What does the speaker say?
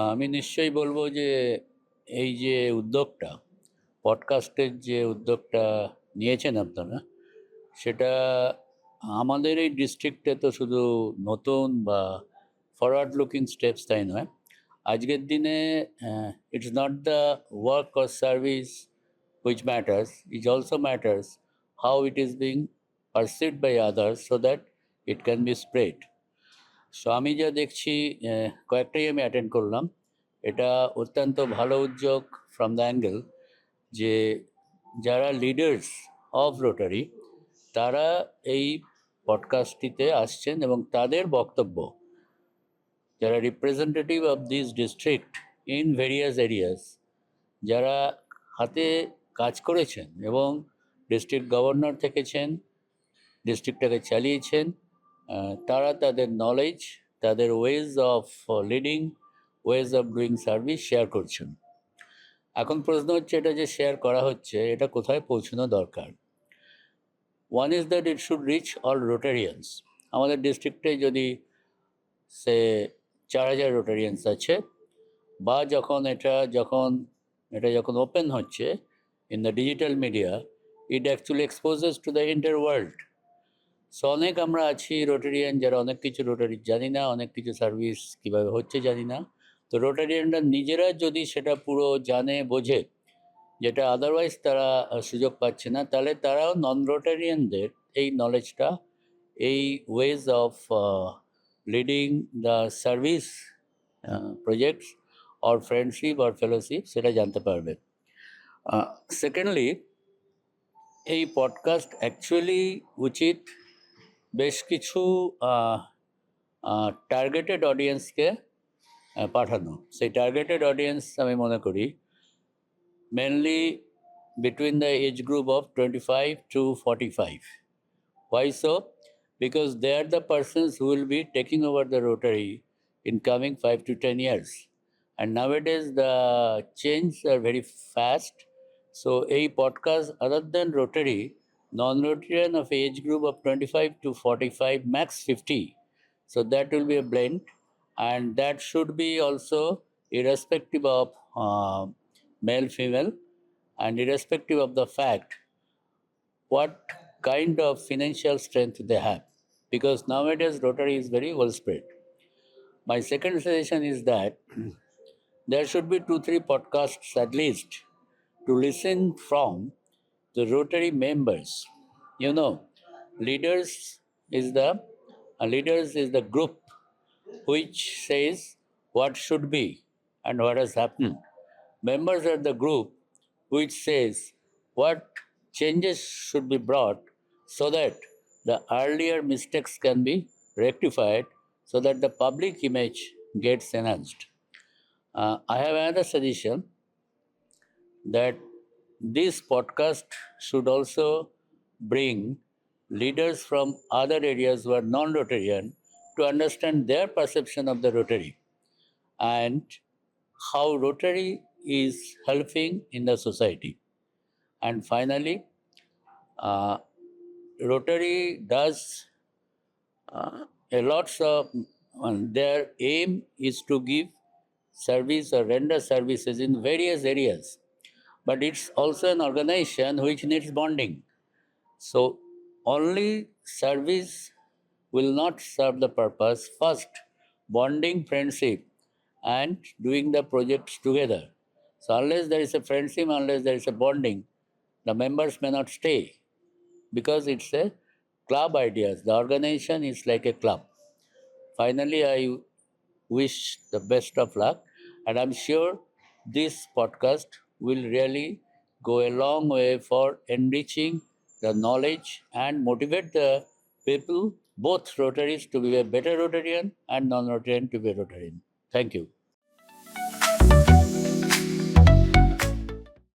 আমি নিশ্চয়ই বলবো যে এই যে উদ্যোগটা, পডকাস্টের যে উদ্যোগটা নিয়েছেন আপনারা, সেটা আমাদের এই ডিস্ট্রিক্টে তো শুধু নতুন বা ফরওয়ার্ড লুকিং স্টেপস তাই নয়। আজকের দিনে it's not the work or service which matters, it also matters how it is being perceived by others so that it can be spread. So আমি যা দেখছি, কয়েকটাই আমি অ্যাটেন্ড করলাম। এটা অত্যন্ত ভালো উদ্যোগ ফ্রম দ্য অ্যাঙ্গেল যে যারা লিডার্স অফ রোটারি তারা এই পডকাস্টটিতে আসছেন এবং তাদের বক্তব্য, যারা representative of this district in various areas, যারা হাতে কাজ করেছেন এবং ডিস্ট্রিক্ট গভর্নর থেকেছেন, ডিস্ট্রিক্টটাকে চালিয়েছেন, তারা তাদের নলেজ, তাদের ways of leading, ways of doing service share করছেন। এখন প্রশ্ন হচ্ছে, এটা যে শেয়ার করা হচ্ছে এটা কোথায় পৌঁছানো দরকার। One is that it should reach all Rotarians. আমাদের ডিস্ট্রিক্টে যদি সে 4,000 রোটারিয়ান্স আছে, বা যখন ওপেন হচ্ছে in the digital media, it actually exposes to the entire world. So অনেক আমরা আছি রোটারিয়ান যারা অনেক কিছু রোটারি জানি না, অনেক কিছু সার্ভিস কীভাবে হচ্ছে জানি না। তো রোটারিয়ানরা নিজেরা যদি সেটা পুরো জানে, বোঝে, যেটা আদারওয়াইজ তারা সুযোগ পাচ্ছে না, তাহলে তারাও নন রোটারিয়ানদের এই নলেজটা, এই ways of leading the service projects or friendship or fellowship সেটা জানতে পারবে। সেকেন্ডলি, এই পডকাস্ট অ্যাকচুয়ালি উচিত বেশ কিছু টার্গেটেড অডিয়েন্সকে পাঠানো। সেই টার্গেটেড অডিয়েন্স আমি মনে করি mainly between the age group of 25 to 45. Why so? Because they are the persons who will be taking over the Rotary in coming 5 to 10 years. And nowadays the changes are very fast. So a podcast other than Rotary, non-Rotarian of age group of 25 to 45, max 50. So that will be a blend, and that should be also irrespective of male, female, and irrespective of the fact what kind of financial strength they have, because nowadays Rotary is very well spread. My second suggestion is that there should be 2-3 podcasts at least to listen from the Rotary members. You know, leaders leaders is the group which says what should be and what has happened. Members are the group which says what changes should be brought so that the earlier mistakes can be rectified, so that the public image gets enhanced. I have another suggestion that this podcast should also bring leaders from other areas who are non-Rotarian to understand their perception of the Rotary and how Rotary is helping in the society. And finally, Rotary does a lots of, their aim is to give service or render services in various areas, but it's also an organization which needs bonding. So only service will not serve the purpose. First, bonding, friendship, and doing the projects together. So unless there is a friendship, unless there is a bonding, the members may not stay, because it's a club ideas. The organization is like a club. Finally, I wish the best of luck, and I'm sure this podcast will really go a long way for enriching the knowledge and motivate the people, both Rotaries to be a better Rotarian and non-Rotarian to be a Rotarian. Thank you.